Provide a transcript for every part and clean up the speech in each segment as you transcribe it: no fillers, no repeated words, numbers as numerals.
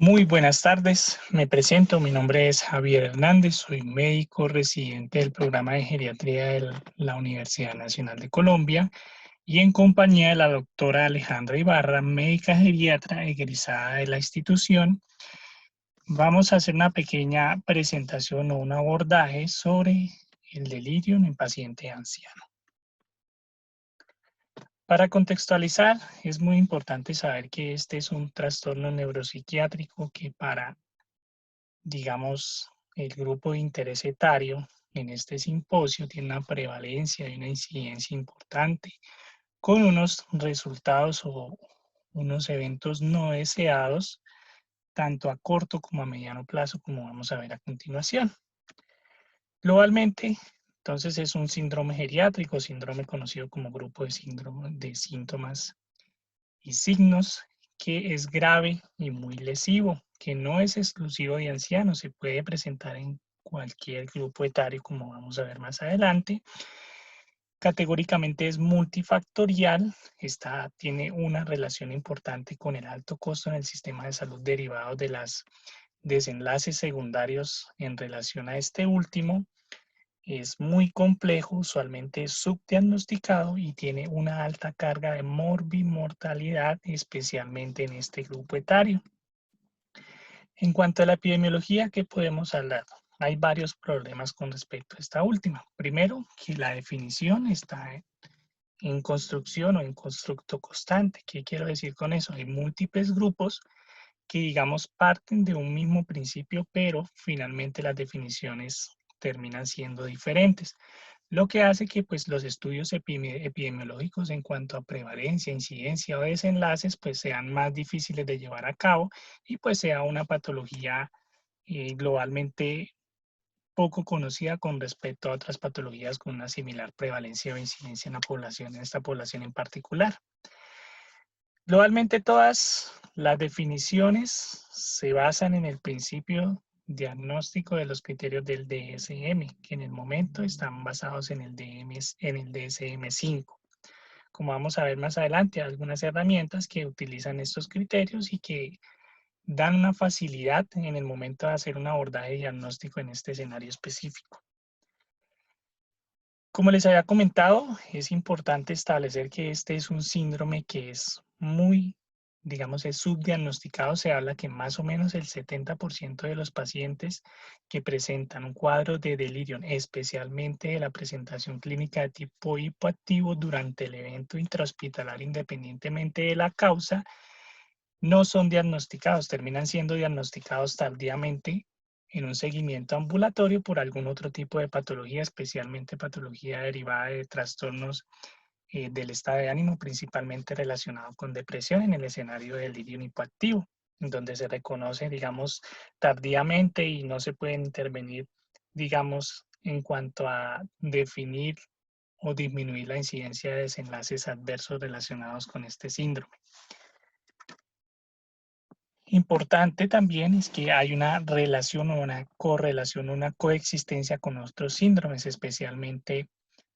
Muy buenas tardes, me presento, mi nombre es Javier Hernández, soy médico residente del programa de geriatría de la Universidad Nacional de Colombia y en compañía de la doctora Alejandra Ibarra, médica geriatra egresada de la institución, vamos a hacer una pequeña presentación o un abordaje sobre el delirio en paciente anciano. Para contextualizar, es muy importante saber que este es un trastorno neuropsiquiátrico que digamos, el grupo de interés etario en este simposio tiene una prevalencia y una incidencia importante, con unos resultados o unos eventos no deseados, tanto a corto como a mediano plazo, como vamos a ver a continuación. Globalmente, entonces es un síndrome geriátrico, síndrome conocido como grupo de síndrome de síntomas y signos, que es grave y muy lesivo, que no es exclusivo de ancianos, se puede presentar en cualquier grupo etario, como vamos a ver más adelante. Categóricamente es multifactorial, tiene una relación importante con el alto costo en el sistema de salud derivado de los desenlaces secundarios en relación a este último. Es muy complejo, usualmente es subdiagnosticado y tiene una alta carga de morbimortalidad, especialmente en este grupo etario. En cuanto a la epidemiología, ¿qué podemos hablar? Hay varios problemas con respecto a esta última. Primero, que la definición está en construcción o en constructo constante. ¿Qué quiero decir con eso? Hay múltiples grupos que, digamos, parten de un mismo principio, pero finalmente las definiciones terminan siendo diferentes, lo que hace que pues, los estudios epidemiológicos en cuanto a prevalencia, incidencia o desenlaces pues, sean más difíciles de llevar a cabo y pues sea una patología globalmente poco conocida con respecto a otras patologías con una similar prevalencia o incidencia en la población, en esta población en particular. Globalmente todas las definiciones se basan en el principio diagnóstico de los criterios del DSM, que en el momento están basados en el DSM-5. Como vamos a ver más adelante, hay algunas herramientas que utilizan estos criterios y que dan una facilidad en el momento de hacer un abordaje diagnóstico en este escenario específico. Como les había comentado, es importante establecer que este es un síndrome que es muy, digamos, es subdiagnosticado. Se habla que más o menos el 70% de los pacientes que presentan un cuadro de delirio, especialmente de la presentación clínica de tipo hipoactivo durante el evento intrahospitalario, independientemente de la causa, no son diagnosticados, terminan siendo diagnosticados tardíamente en un seguimiento ambulatorio por algún otro tipo de patología, especialmente patología derivada de trastornos del estado de ánimo, principalmente relacionado con depresión en el escenario del delirio hipoactivo, en donde se reconoce, digamos, tardíamente y no se pueden intervenir, digamos, en cuanto a definir o disminuir la incidencia de desenlaces adversos relacionados con este síndrome. Importante también es que hay una relación o una correlación, una coexistencia con otros síndromes, especialmente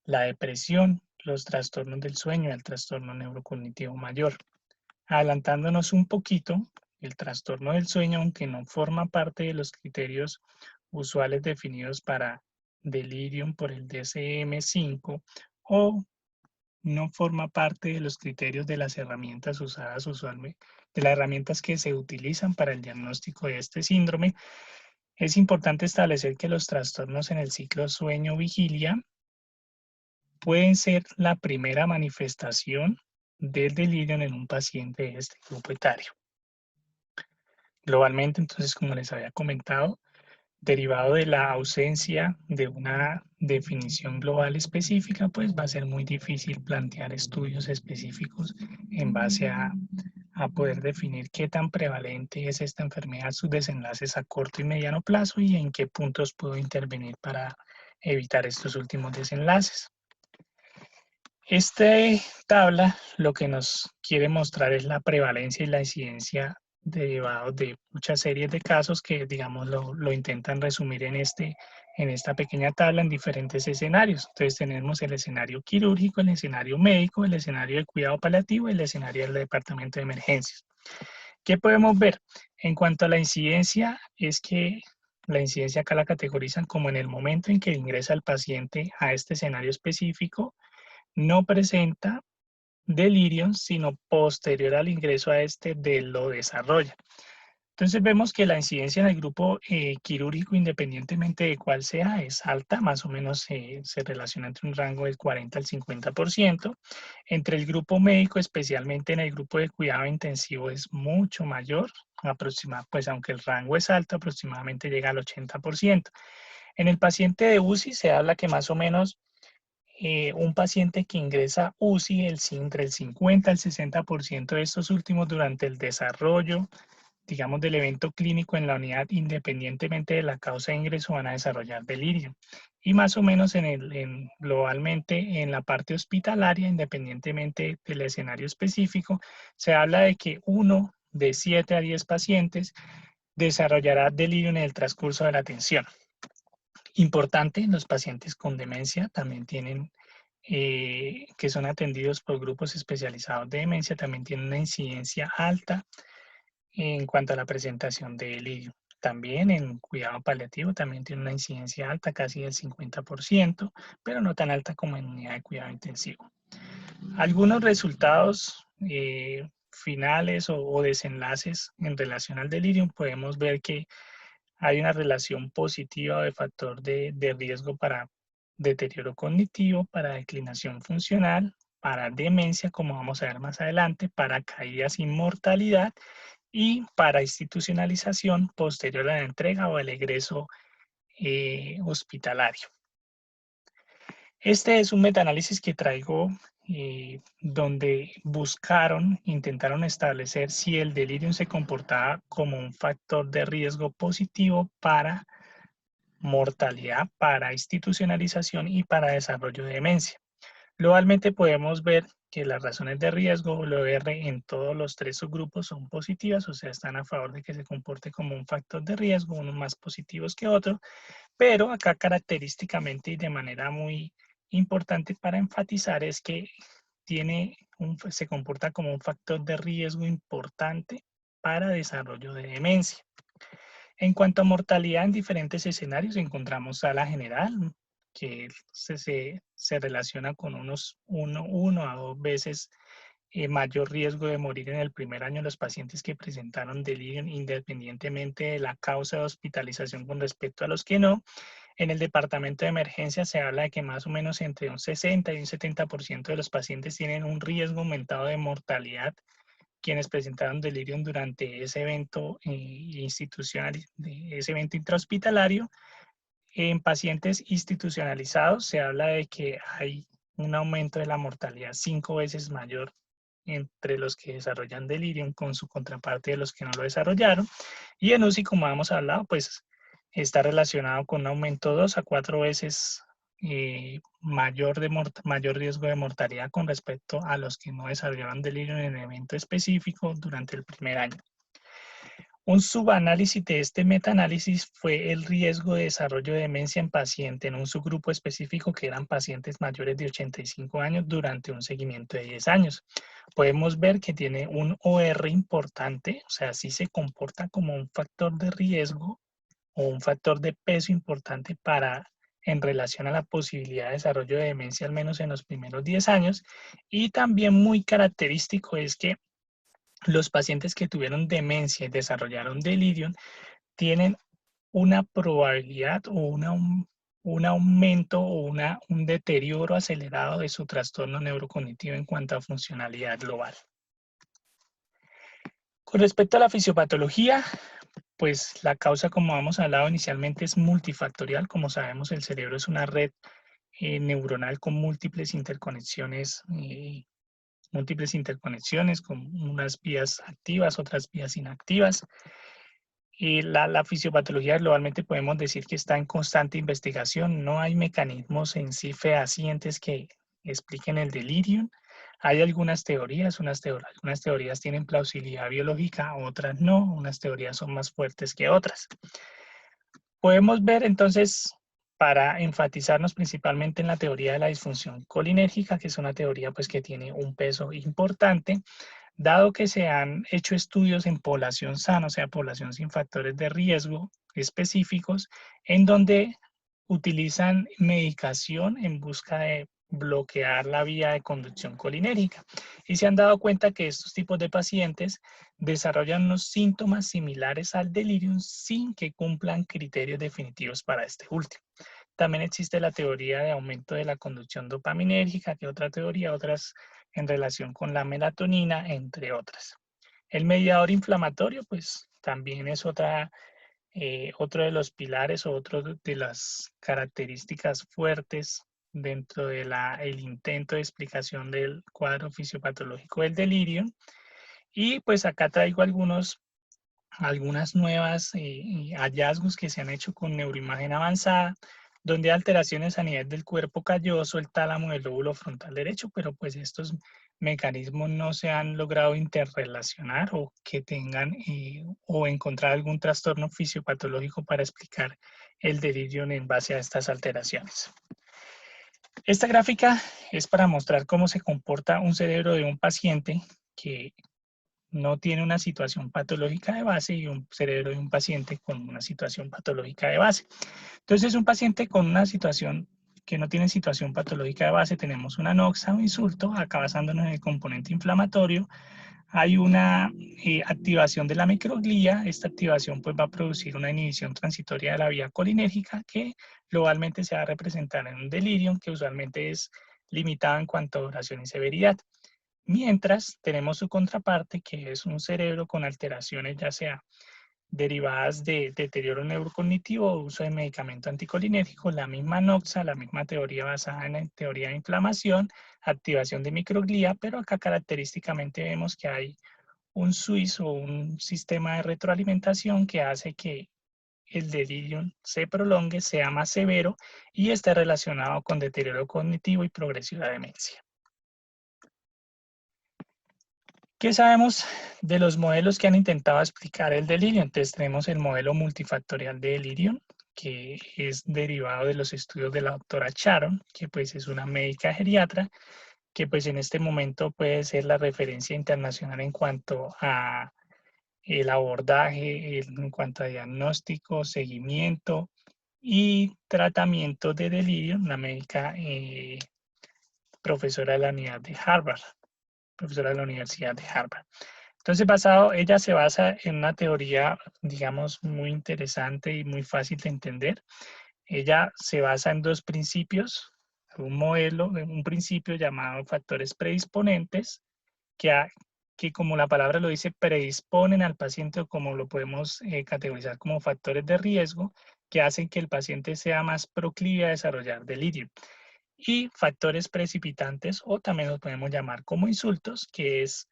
la depresión, los trastornos del sueño y el trastorno neurocognitivo mayor. Adelantándonos un poquito, el trastorno del sueño, aunque no forma parte de los criterios usuales definidos para delirium por el DSM-5 o no forma parte de los criterios de las herramientas usadas usualmente, de las herramientas que se utilizan para el diagnóstico de este síndrome. Es importante establecer que los trastornos en el ciclo sueño-vigilia pueden ser la primera manifestación del delirio en un paciente de este grupo etario. Globalmente, entonces, como les había comentado, derivado de la ausencia de una definición global específica, pues va a ser muy difícil plantear estudios específicos en base a poder definir qué tan prevalente es esta enfermedad, sus desenlaces a corto y mediano plazo y en qué puntos puedo intervenir para evitar estos últimos desenlaces. Esta tabla lo que nos quiere mostrar es la prevalencia y la incidencia derivados de muchas series de casos que, digamos, lo intentan resumir en esta pequeña tabla en diferentes escenarios. Entonces tenemos el escenario quirúrgico, el escenario médico, el escenario de cuidado paliativo y el escenario del departamento de emergencias. ¿Qué podemos ver? En cuanto a la incidencia, es que la incidencia acá la categorizan como en el momento en que ingresa el paciente a este escenario específico, no presenta delirium, sino posterior al ingreso a este lo desarrolla. Entonces vemos que la incidencia en el grupo quirúrgico, independientemente de cuál sea, es alta, más o menos se relaciona entre un rango del 40 al 50%. Entre el grupo médico, especialmente en el grupo de cuidado intensivo, es mucho mayor, pues aunque el rango es alto, aproximadamente llega al 80%. En el paciente de UCI se habla que más o menos un paciente que ingresa a UCI, entre el 50 al 60% de estos últimos durante el desarrollo, digamos, del evento clínico en la unidad, independientemente de la causa de ingreso, van a desarrollar delirio. Y más o menos globalmente en la parte hospitalaria, independientemente del escenario específico, se habla de que 1 de 7 a 10 pacientes desarrollará delirio en el transcurso de la atención. Importante, los pacientes con demencia también tienen, que son atendidos por grupos especializados de demencia, también tienen una incidencia alta en cuanto a la presentación de delirio. También en cuidado paliativo también tiene una incidencia alta, casi del 50%, pero no tan alta como en unidad de cuidado intensivo. Algunos resultados finales o desenlaces en relación al delirium, podemos ver que hay una relación positiva de factor de riesgo para deterioro cognitivo, para declinación funcional, para demencia, como vamos a ver más adelante, para caídas y mortalidad, y para institucionalización posterior a la entrega o el egreso hospitalario. Este es un metaanálisis que traigo donde intentaron establecer si el delirium se comportaba como un factor de riesgo positivo para mortalidad, para institucionalización y para desarrollo de demencia. Globalmente podemos ver que las razones de riesgo, LOR, en todos los 3 subgrupos son positivas, o sea, están a favor de que se comporte como un factor de riesgo, unos más positivos que otros, pero acá característicamente y de manera muy importante para enfatizar es que se comporta como un factor de riesgo importante para desarrollo de demencia. En cuanto a mortalidad en diferentes escenarios, encontramos sala general, que se relaciona con uno a 2 veces mayor riesgo de morir en el primer año de los pacientes que presentaron delirio, independientemente de la causa de hospitalización con respecto a los que no. En el departamento de emergencia se habla de que más o menos entre un 60 y un 70% de los pacientes tienen un riesgo aumentado de mortalidad quienes presentaron delirium durante ese evento institucional, ese evento intrahospitalario. En pacientes institucionalizados se habla de que hay un aumento de la mortalidad 5 veces mayor entre los que desarrollan delirium con su contraparte de los que no lo desarrollaron. Y en UCI, como hemos hablado, pues está relacionado con un aumento 2 a 4 veces mayor riesgo de mortalidad con respecto a los que no desarrollaron delirio en el evento específico durante el primer año. Un subanálisis de este metaanálisis fue el riesgo de desarrollo de demencia en paciente en un subgrupo específico que eran pacientes mayores de 85 años durante un seguimiento de 10 años. Podemos ver que tiene un OR importante, o sea, sí se comporta como un factor de riesgo o un factor de peso importante en relación a la posibilidad de desarrollo de demencia, al menos en los primeros 10 años. Y también muy característico es que los pacientes que tuvieron demencia y desarrollaron delirium tienen una probabilidad o un aumento o un deterioro acelerado de su trastorno neurocognitivo en cuanto a funcionalidad global. Con respecto a la fisiopatología, pues la causa, como hemos hablado inicialmente, es multifactorial. Como sabemos, el cerebro es una red neuronal con múltiples interconexiones con unas vías activas, otras vías inactivas. Y la fisiopatología globalmente podemos decir que está en constante investigación. No hay mecanismos en sí fehacientes que expliquen el delirium. Hay algunas teorías, algunas teorías tienen plausibilidad biológica, otras no. Unas teorías son más fuertes que otras. Podemos ver entonces, para enfatizarnos principalmente en la teoría de la disfunción colinérgica, que es una teoría pues, que tiene un peso importante, Dado que se han hecho estudios en población sana, o sea, población sin factores de riesgo específicos, en donde utilizan medicación en busca de bloquear la vía de conducción colinérgica. Y se han dado cuenta que estos tipos de pacientes desarrollan unos síntomas similares al delirium sin que cumplan criterios definitivos para este último. También existe la teoría de aumento de la conducción dopaminérgica, que otra teoría, otras en relación con la melatonina, entre otras. El mediador inflamatorio, pues también es otro de los pilares o otro de las características fuertes dentro del intento de explicación del cuadro fisiopatológico del delirio. Y pues acá traigo algunas nuevas hallazgos que se han hecho con neuroimagen avanzada, donde alteraciones a nivel del cuerpo calloso, el tálamo del lóbulo frontal derecho, pero pues estos mecanismos no se han logrado interrelacionar o que tengan o encontrar algún trastorno fisiopatológico para explicar el delirio en base a estas alteraciones. Esta gráfica es para mostrar cómo se comporta un cerebro de un paciente que no tiene una situación patológica de base y un cerebro de un paciente con una situación patológica de base. Entonces, un paciente con una situación que no tiene situación patológica de base, tenemos una anoxia o insulto, acá basándonos en el componente inflamatorio, hay una activación de la microglía. Esta activación pues va a producir una inhibición transitoria de la vía colinérgica que globalmente se va a representar en un delirium que usualmente es limitado en cuanto a duración y severidad. Mientras tenemos su contraparte, que es un cerebro con alteraciones ya sea derivadas de deterioro neurocognitivo o uso de medicamento anticolinérgico, la misma NOXA, la misma teoría basada en la teoría de inflamación, activación de microglía, pero acá característicamente vemos que hay un switch o un sistema de retroalimentación que hace que el delirium se prolongue, sea más severo y esté relacionado con deterioro cognitivo y progresiva demencia. ¿Qué sabemos de los modelos que han intentado explicar el delirio? Entonces tenemos el modelo multifactorial de delirium, que es derivado de los estudios de la doctora Sharon, que pues es una médica geriatra, que pues en este momento puede ser la referencia internacional en cuanto a el abordaje, en cuanto a diagnóstico, seguimiento y tratamiento de delirio, una médica profesora de la unidad de Harvard, profesora de la Universidad de Harvard. Entonces, ella se basa en una teoría, digamos, muy interesante y muy fácil de entender. Ella se basa en dos principios, un modelo, un principio llamado factores predisponentes, que como la palabra lo dice, predisponen al paciente o como lo podemos categorizar como factores de riesgo, que hacen que el paciente sea más proclive a desarrollar delirio. Y factores precipitantes, o también los podemos llamar como insultos, que es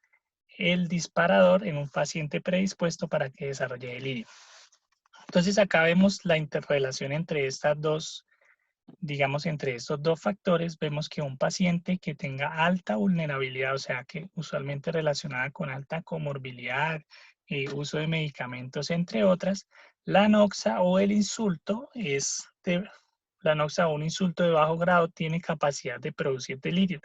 el disparador en un paciente predispuesto para que desarrolle delirio. Entonces acá vemos la interrelación entre estas dos, digamos, entre estos dos factores. Vemos que un paciente que tenga alta vulnerabilidad, o sea, que usualmente relacionada con alta comorbilidad, uso de medicamentos, entre otras, la anoxia o el insulto la anoxia o un insulto de bajo grado tiene capacidad de producir delirio.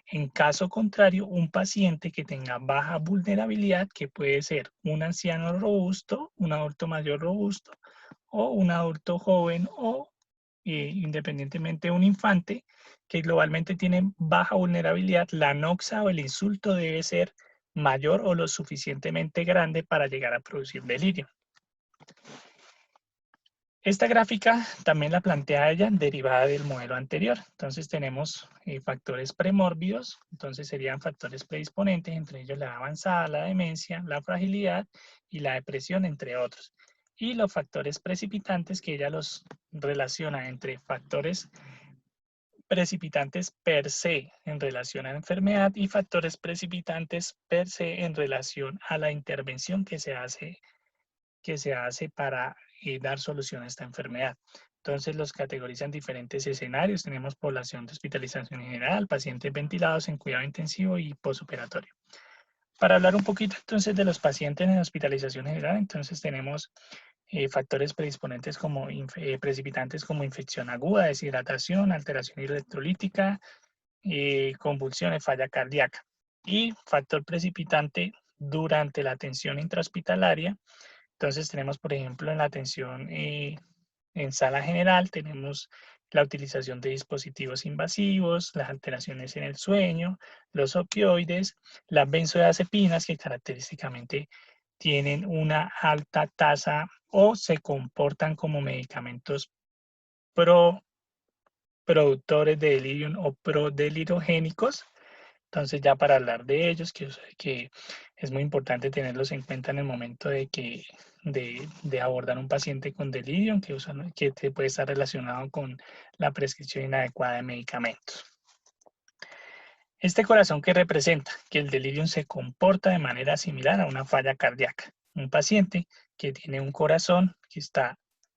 En caso contrario, un paciente que tenga baja vulnerabilidad, que puede ser un anciano robusto, un adulto mayor robusto, o un adulto joven, o independientemente un infante, que globalmente tiene baja vulnerabilidad, la anoxia o el insulto debe ser mayor o lo suficientemente grande para llegar a producir delirio. Esta gráfica también la plantea ella derivada del modelo anterior. Entonces tenemos factores premórbidos, entonces serían factores predisponentes, entre ellos la avanzada, la demencia, la fragilidad y la depresión, entre otros. Y los factores precipitantes, que ella los relaciona entre factores precipitantes per se en relación a la enfermedad y factores precipitantes per se en relación a la intervención que se hace para dar solución a esta enfermedad. Entonces los categoriza en diferentes escenarios. Tenemos población de hospitalización general, pacientes ventilados en cuidado intensivo y postoperatorio. Para hablar un poquito entonces de los pacientes en hospitalización general, entonces tenemos factores predisponentes como precipitantes como infección aguda, deshidratación, alteración electrolítica, convulsiones, falla cardíaca. y factor precipitante durante la atención intrahospitalaria. Entonces tenemos, por ejemplo, en la atención en sala general, tenemos la utilización de dispositivos invasivos, las alteraciones en el sueño, los opioides, las benzodiazepinas que característicamente tienen una alta tasa o se comportan como medicamentos productores de delirium o prodelirogénicos. Entonces ya para hablar de ellos, que es muy importante tenerlos en cuenta en el momento de abordar un paciente con delirium, que puede estar relacionado con la prescripción inadecuada de medicamentos. Este corazón que representa que el delirium se comporta de manera similar a una falla cardíaca. Un paciente que tiene un corazón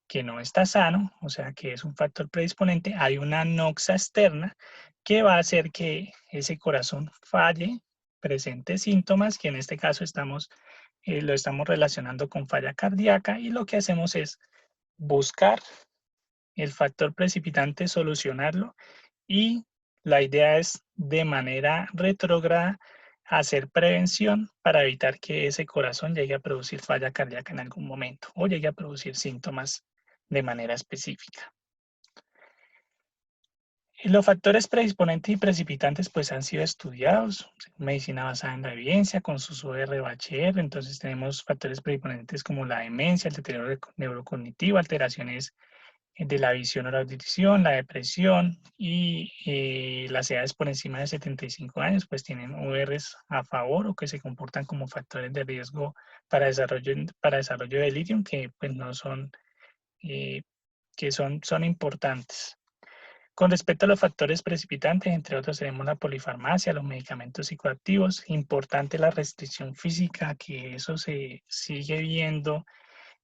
que no está sano, o sea que es un factor predisponente, hay una noxa externa que va a hacer que ese corazón falle, presente síntomas, que en este caso lo estamos relacionando con falla cardíaca, y lo que hacemos es buscar el factor precipitante, solucionarlo, y la idea es de manera retrógrada hacer prevención para evitar que ese corazón llegue a producir falla cardíaca en algún momento o llegue a producir síntomas de manera específica. Los factores predisponentes y precipitantes pues han sido estudiados, medicina basada en la evidencia con sus ORH-R. Entonces tenemos factores predisponentes como la demencia, el deterioro neurocognitivo, alteraciones de la visión o la audición, la depresión, y las edades por encima de 75 años pues tienen ORs a favor o que se comportan como factores de riesgo para desarrollo de delirium, que pues no son, son importantes. Con respecto a los factores precipitantes, entre otros tenemos la polifarmacia, los medicamentos psicoactivos. Importante la restricción física, que eso se sigue viendo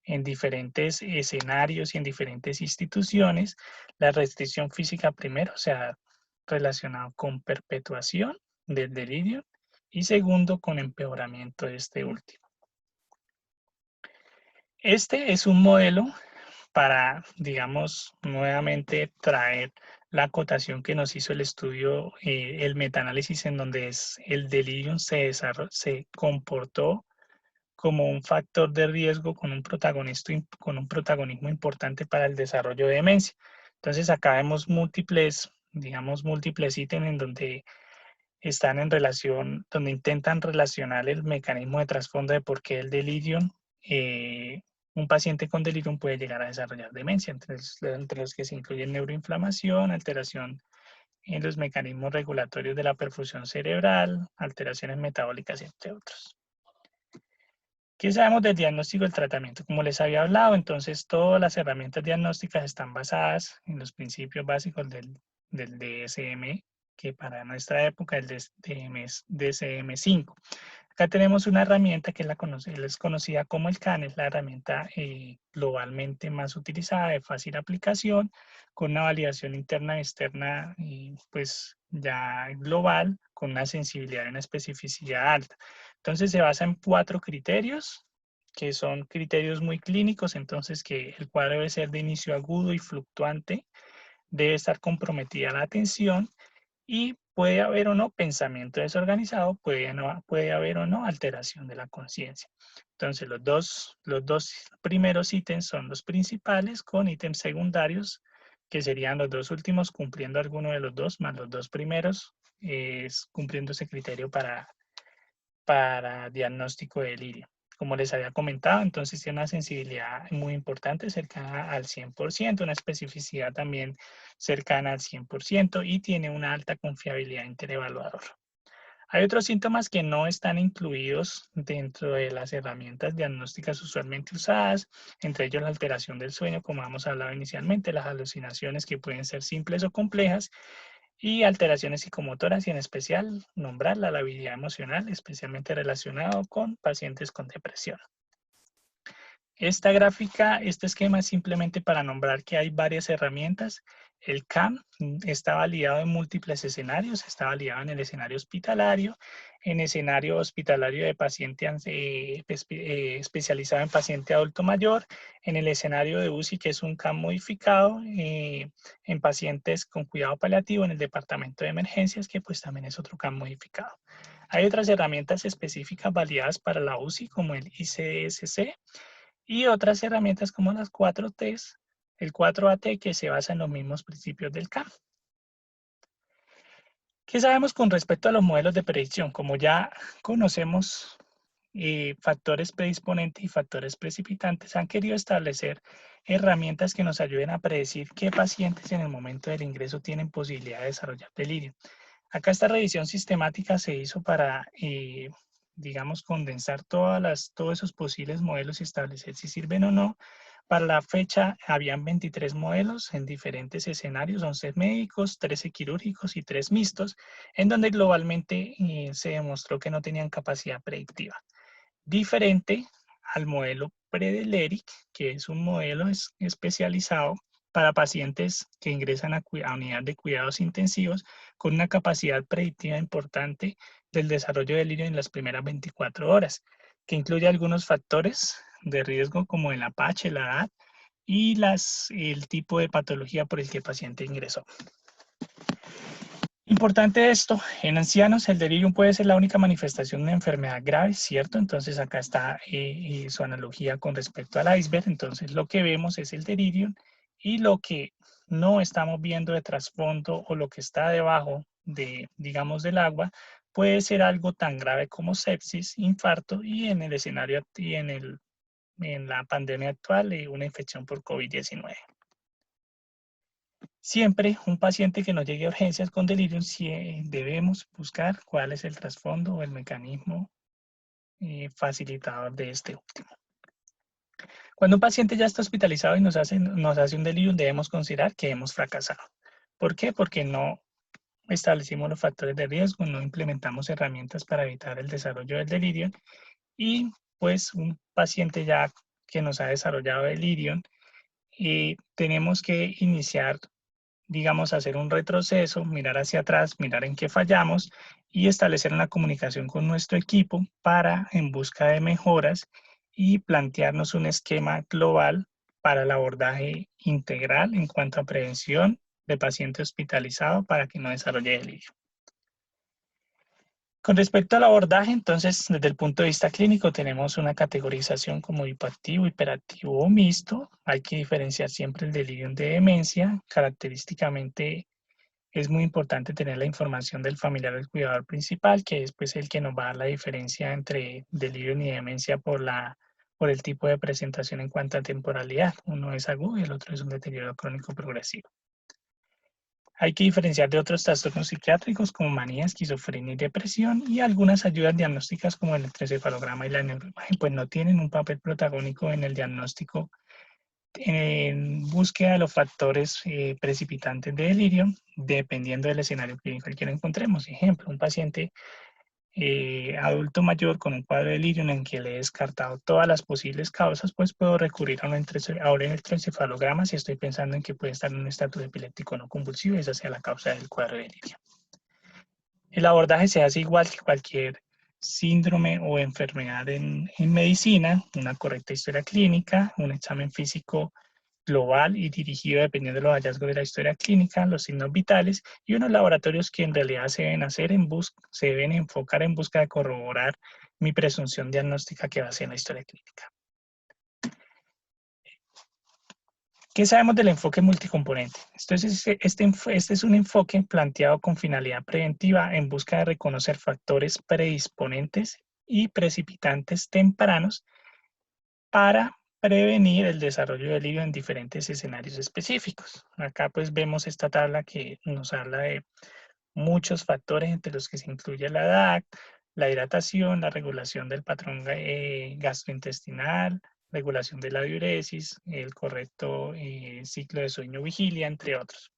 en diferentes escenarios y en diferentes instituciones. La restricción física primero, o sea, relacionado con perpetuación del delirio, y segundo, con empeoramiento de este último. Este es un modelo para, digamos, nuevamente traer la acotación que nos hizo el estudio, el metaanálisis, en donde el delirium se comportó como un factor de riesgo con un protagonismo importante para el desarrollo de demencia. Entonces acá vemos múltiples ítems en donde están en relación, donde intentan relacionar el mecanismo de trasfondo de por qué el delirium, un paciente con delirium puede llegar a desarrollar demencia, entre los que se incluyen neuroinflamación, alteración en los mecanismos regulatorios de la perfusión cerebral, alteraciones metabólicas, entre otros. ¿Qué sabemos del diagnóstico y el tratamiento? Como les había hablado, entonces todas las herramientas diagnósticas están basadas en los principios básicos del DSM, que para nuestra época el DSM-5. Acá tenemos una herramienta que es conocida como el CAN, es la herramienta globalmente más utilizada, de fácil aplicación, con una validación interna y externa pues ya global, con una sensibilidad y una especificidad alta. Entonces se basa en 4 criterios, que son criterios muy clínicos. Entonces que el cuadro debe ser de inicio agudo y fluctuante, debe estar comprometida la atención, y puede haber o no pensamiento desorganizado, puede haber o no alteración de la conciencia. Entonces los dos primeros ítems son los principales, con ítems secundarios que serían los 2 últimos cumpliendo alguno de los 2, más los 2 primeros cumpliendo ese criterio para diagnóstico de delirio. Como les había comentado, entonces tiene una sensibilidad muy importante, cercana al 100%, una especificidad también cercana al 100%, y tiene una alta confiabilidad interevaluador. Hay otros síntomas que no están incluidos dentro de las herramientas diagnósticas usualmente usadas, entre ellos la alteración del sueño, como hemos hablado inicialmente, las alucinaciones, que pueden ser simples o complejas, y alteraciones psicomotoras, y en especial nombrar la labilidad emocional, especialmente relacionado con pacientes con depresión. Esta gráfica, este esquema es simplemente para nombrar que hay varias herramientas. El CAM está validado en múltiples escenarios, está validado en el escenario hospitalario, en escenario hospitalario de paciente especializado en paciente adulto mayor, en el escenario de UCI, que es un CAM modificado, en pacientes con cuidado paliativo, en el departamento de emergencias, que pues también es otro CAM modificado. Hay otras herramientas específicas validadas para la UCI, como el ICSC, y otras herramientas como las 4Ts, el 4AT, que se basa en los mismos principios del CAM. ¿Qué sabemos con respecto a los modelos de predicción? Como ya conocemos factores predisponentes y factores precipitantes, han querido establecer herramientas que nos ayuden a predecir qué pacientes en el momento del ingreso tienen posibilidad de desarrollar delirio. Acá esta revisión sistemática se hizo para, digamos, condensar todos esos posibles modelos y establecer si sirven o no. Para la fecha habían 23 modelos en diferentes escenarios, 11 médicos, 13 quirúrgicos y 3 mixtos, en donde globalmente se demostró que no tenían capacidad predictiva. Diferente al modelo Predeleric, que es un modelo especializado para pacientes que ingresan a unidad de cuidados intensivos con una capacidad predictiva importante del desarrollo del delirio en las primeras 24 horas, que incluye algunos factores de riesgo como el Apache, la edad y el tipo de patología por el que el paciente ingresó. Importante esto, en ancianos el delirium puede ser la única manifestación de una enfermedad grave, ¿cierto? Entonces acá está su analogía con respecto al iceberg. Entonces lo que vemos es el delirium y lo que no estamos viendo de trasfondo o lo que está debajo de, digamos, del agua puede ser algo tan grave como sepsis, infarto y en el escenario y en la pandemia actual una infección por COVID-19. Siempre un paciente que no llegue a urgencias con delirium, debemos buscar cuál es el trasfondo o el mecanismo facilitador de este último. Cuando un paciente ya está hospitalizado y nos hace un delirium, debemos considerar que hemos fracasado. ¿Por qué? Porque no establecimos los factores de riesgo, no implementamos herramientas para evitar el desarrollo del delirium y pues un paciente ya que nos ha desarrollado delirium, tenemos que iniciar, digamos, hacer un retroceso, mirar hacia atrás, mirar en qué fallamos y establecer una comunicación con nuestro equipo para, en busca de mejoras y plantearnos un esquema global para el abordaje integral en cuanto a prevención de paciente hospitalizado para que no desarrolle delirio. Con respecto al abordaje, entonces, desde el punto de vista clínico, tenemos una categorización como hipoactivo, hiperactivo o mixto. Hay que diferenciar siempre el delirio de demencia. Característicamente, es muy importante tener la información del familiar del cuidador principal, que es pues, el que nos va a dar la diferencia entre delirio y demencia por el tipo de presentación en cuanto a temporalidad. Uno es agudo y el otro es un deterioro crónico progresivo. Hay que diferenciar de otros trastornos psiquiátricos como manía, esquizofrenia y depresión, y algunas ayudas diagnósticas como el electroencefalograma y la neuroimagen, pues no tienen un papel protagónico en el diagnóstico en búsqueda de los factores precipitantes de delirio, dependiendo del escenario clínico al que lo encontremos. Ejemplo, un paciente adulto mayor con un cuadro de delirio en el que le he descartado todas las posibles causas, pues puedo recurrir a un electroencefalograma si estoy pensando en que puede estar en un estatus epiléptico no convulsivo y esa sea la causa del cuadro de delirio. El abordaje se hace igual que cualquier síndrome o enfermedad en medicina, una correcta historia clínica, un examen físico global y dirigido dependiendo de los hallazgos de la historia clínica, los signos vitales y unos laboratorios que en realidad se deben hacer se deben enfocar en busca de corroborar mi presunción diagnóstica que base en la historia clínica. ¿Qué sabemos del enfoque multicomponente? Este es un enfoque planteado con finalidad preventiva en busca de reconocer factores predisponentes y precipitantes tempranos para prevenir el desarrollo del delirio en diferentes escenarios específicos. Acá pues vemos esta tabla que nos habla de muchos factores entre los que se incluye la edad, la hidratación, la regulación del patrón gastrointestinal, regulación de la diuresis, el correcto ciclo de sueño-vigilia, entre otros.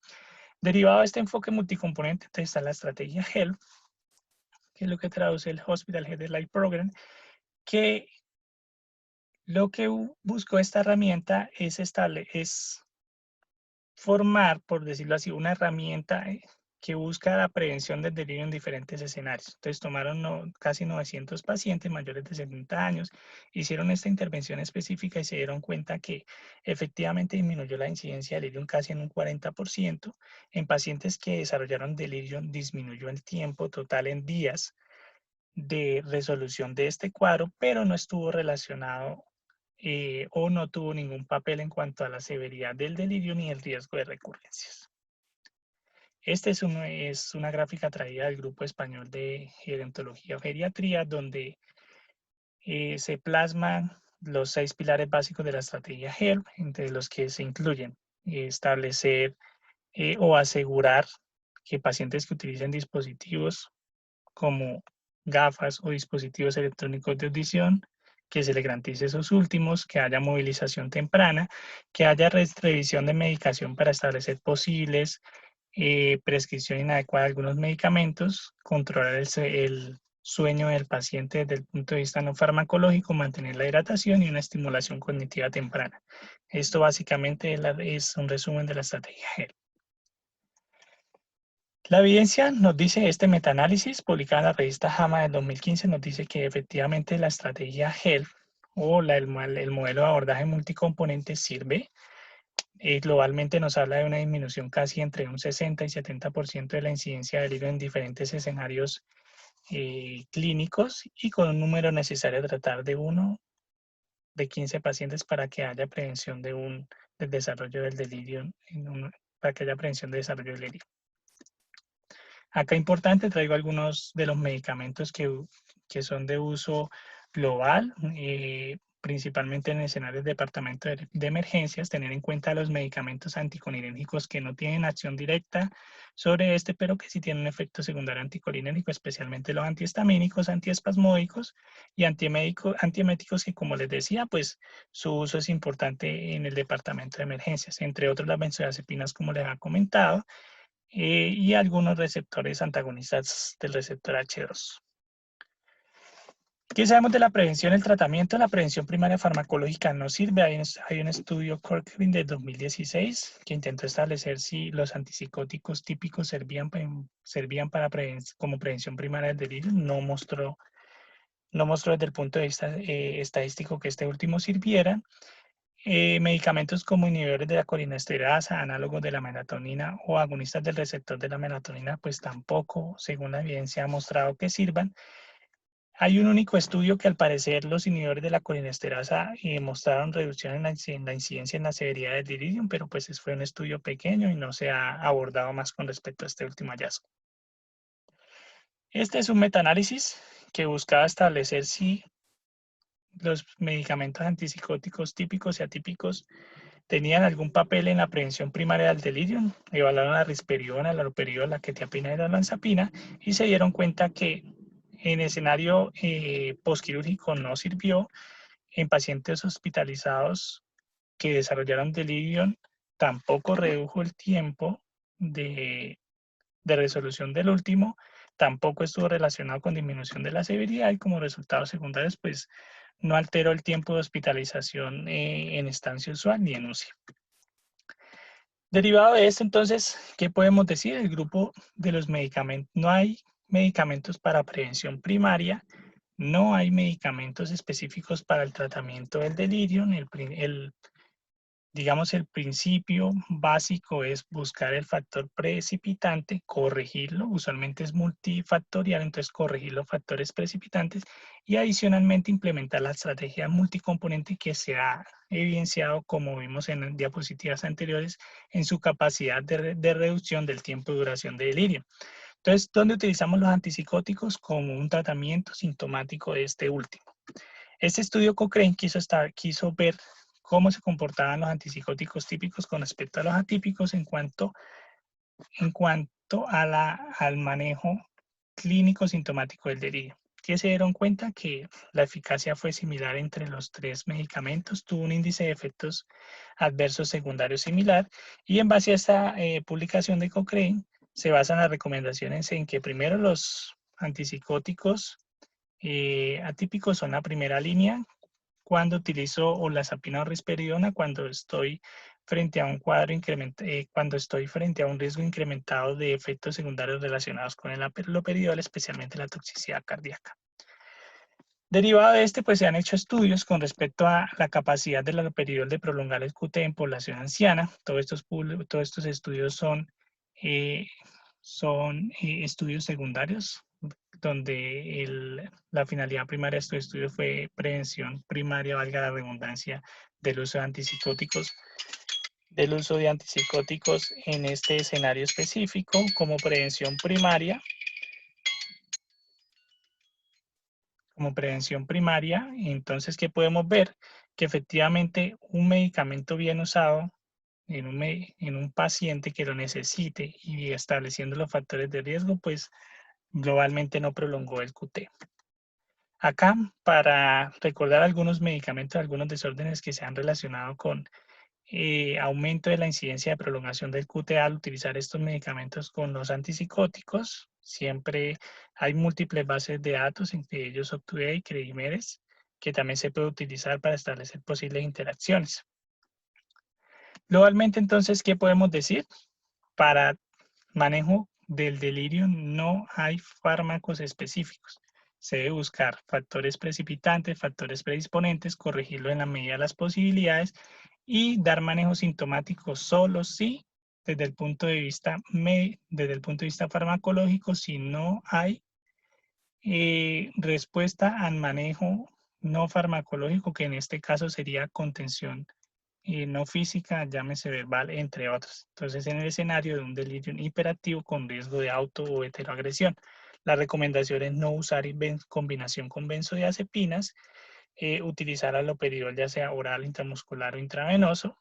Derivado de este enfoque multicomponente está la estrategia HELP, que es lo que traduce el Hospital Health Life Program, que lo que buscó esta herramienta es formar, por decirlo así, una herramienta que busca la prevención del delirio en diferentes escenarios. Entonces tomaron casi 900 pacientes mayores de 70 años, hicieron esta intervención específica y se dieron cuenta que efectivamente disminuyó la incidencia de delirium casi en un 40%. En pacientes que desarrollaron delirium disminuyó el tiempo total en días de resolución de este cuadro, pero no estuvo relacionado o no tuvo ningún papel en cuanto a la severidad del delirio ni el riesgo de recurrencias. Esta es una gráfica traída del Grupo Español de Gerontología o Geriatría, donde se plasman los 6 pilares básicos de la estrategia HELP, entre los que se incluyen establecer o asegurar que pacientes que utilicen dispositivos como gafas o dispositivos electrónicos de audición, que se le garantice esos últimos, que haya movilización temprana, que haya revisión de medicación para establecer posibles prescripción inadecuada de algunos medicamentos, controlar el sueño del paciente desde el punto de vista no farmacológico, mantener la hidratación y una estimulación cognitiva temprana. Esto básicamente es un resumen de la estrategia HELP. La evidencia nos dice, este metaanálisis publicado en la revista JAMA del 2015 nos dice que efectivamente la estrategia HELP o el modelo de abordaje multicomponente sirve. Globalmente nos habla de una disminución casi entre un 60 y 70% de la incidencia del delirio en diferentes escenarios clínicos y con un número necesario de tratar de 1 de 15 pacientes para que haya prevención del desarrollo del delirio, para que haya prevención de desarrollo del delirio. Acá importante, traigo algunos de los medicamentos que son de uso global, principalmente en escenarios de departamento de emergencias, tener en cuenta los medicamentos anticolinérgicos que no tienen acción directa sobre este, pero que sí tienen un efecto secundario anticolinérgico, especialmente los antihistamínicos, antiespasmódicos y antieméticos que, como les decía, pues su uso es importante en el departamento de emergencias, entre otros las benzodiazepinas, como les ha comentado, y algunos receptores antagonistas del receptor H2. ¿Qué sabemos de la prevención y el tratamiento? La prevención primaria farmacológica no sirve. Hay un estudio Cochrane de 2016 que intentó establecer si los antipsicóticos típicos servían como prevención primaria del delirio. No mostró desde el punto de vista estadístico que este último sirviera. Medicamentos como inhibidores de la colinesterasa, análogos de la melatonina o agonistas del receptor de la melatonina, pues tampoco, según la evidencia, ha mostrado que sirvan. Hay un único estudio que al parecer los inhibidores de la colinesterasa mostraron reducción en la incidencia en la severidad del delirium, pero pues fue un estudio pequeño y no se ha abordado más con respecto a este último hallazgo. Este es un metaanálisis que buscaba establecer si los medicamentos antipsicóticos típicos y atípicos tenían algún papel en la prevención primaria del delirium. Evaluaron la risperidona, la haloperidol, la quetiapina y la olanzapina y se dieron cuenta que en escenario postquirúrgico no sirvió. En pacientes hospitalizados que desarrollaron delirium tampoco redujo el tiempo de resolución del último, tampoco estuvo relacionado con disminución de la severidad y como resultados secundarios pues no alteró el tiempo de hospitalización en estancia usual ni en UCI. Derivado de esto, entonces, ¿qué podemos decir? El grupo de los medicamentos, no hay medicamentos para prevención primaria, no hay medicamentos específicos para el tratamiento del delirium, digamos, el principio básico es buscar el factor precipitante, corregirlo, usualmente es multifactorial, entonces corregir los factores precipitantes y adicionalmente implementar la estrategia multicomponente que se ha evidenciado, como vimos en diapositivas anteriores, en su capacidad de reducción del tiempo de duración de delirio. Entonces, ¿dónde utilizamos los antipsicóticos? Como un tratamiento sintomático de este último. Este estudio Cochrane quiso ver cómo se comportaban los antipsicóticos típicos con respecto a los atípicos en cuanto al manejo clínico sintomático del delirio. Que se dieron cuenta que la eficacia fue similar entre los 3 medicamentos, tuvo un índice de efectos adversos secundarios similar y en base a esta publicación de Cochrane se basan las recomendaciones en que primero los antipsicóticos atípicos son la primera línea cuando utilizo olazapina o risperidona cuando estoy frente a un cuando estoy frente a un riesgo incrementado de efectos secundarios relacionados con el haloperidol, especialmente la toxicidad cardíaca. Derivado de este, pues se han hecho estudios con respecto a la capacidad del haloperidol de prolongar el QT en población anciana. Todos estos estudios son estudios secundarios donde la finalidad primaria de estos estudios fue prevención primaria, valga la redundancia, del uso de antipsicóticos, en este escenario específico como prevención primaria. Entonces, ¿qué podemos ver? Que efectivamente un medicamento bien usado en un paciente que lo necesite y estableciendo los factores de riesgo, pues globalmente no prolongó el QT. Acá, para recordar algunos medicamentos, algunos desórdenes que se han relacionado con aumento de la incidencia de prolongación del QT al utilizar estos medicamentos con los antipsicóticos. Siempre hay múltiples bases de datos, entre ellos OpToDate y Credimedes, que también se puede utilizar para establecer posibles interacciones. Globalmente, entonces, ¿qué podemos decir? Para manejo del delirio no hay fármacos específicos. Se debe buscar factores precipitantes, factores predisponentes, corregirlo en la medida de las posibilidades y dar manejo sintomático solo si, desde el punto de vista farmacológico, si no hay respuesta al manejo no farmacológico, que en este caso sería contención no física, llámese verbal, entre otros. Entonces, en el escenario de un delirio hiperactivo con riesgo de auto o heteroagresión, la recomendación es no usar combinación con benzodiazepinas, utilizar aloperidol ya sea oral, intramuscular o intravenoso.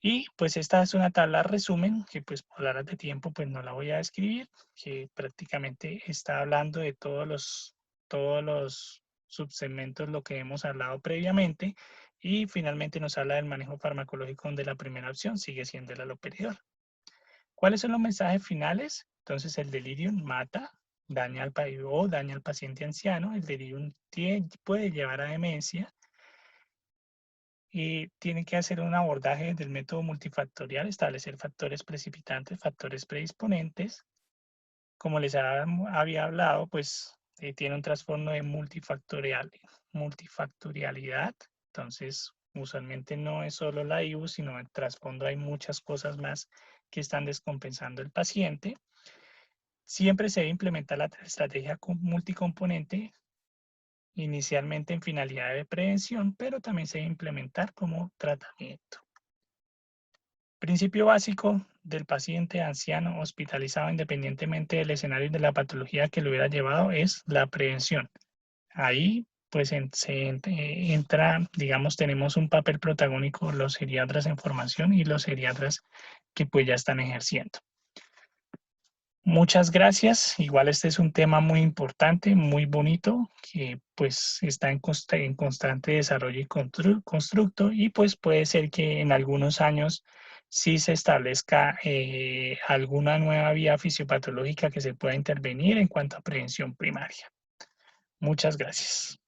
Y pues esta es una tabla resumen que pues por horas de tiempo pues no la voy a escribir, que prácticamente está hablando de todos los subsegmentos, lo que hemos hablado previamente, y finalmente nos habla del manejo farmacológico, donde la primera opción sigue siendo el haloperidol. ¿Cuáles son los mensajes finales? Entonces el delirium mata, daña al paciente anciano, el delirium puede llevar a demencia, y tiene que hacer un abordaje del método multifactorial, establecer factores precipitantes, factores predisponentes. Como les había hablado, pues tiene un trasfondo de multifactorialidad. Entonces, usualmente no es solo la IBU, sino en el trasfondo hay muchas cosas más que están descompensando el paciente. Siempre se debe implementar la estrategia multicomponente, inicialmente en finalidad de prevención, pero también se debe implementar como tratamiento. Principio básico del paciente anciano hospitalizado, independientemente del escenario de la patología que lo hubiera llevado, es la prevención. Ahí pues entra, digamos, tenemos un papel protagónico los geriatras en formación y los geriatras que pues ya están ejerciendo. Muchas gracias. Igual este es un tema muy importante, muy bonito, que pues está en constante desarrollo y constructo, y pues puede ser que en algunos años sí se establezca alguna nueva vía fisiopatológica que se pueda intervenir en cuanto a prevención primaria. Muchas gracias.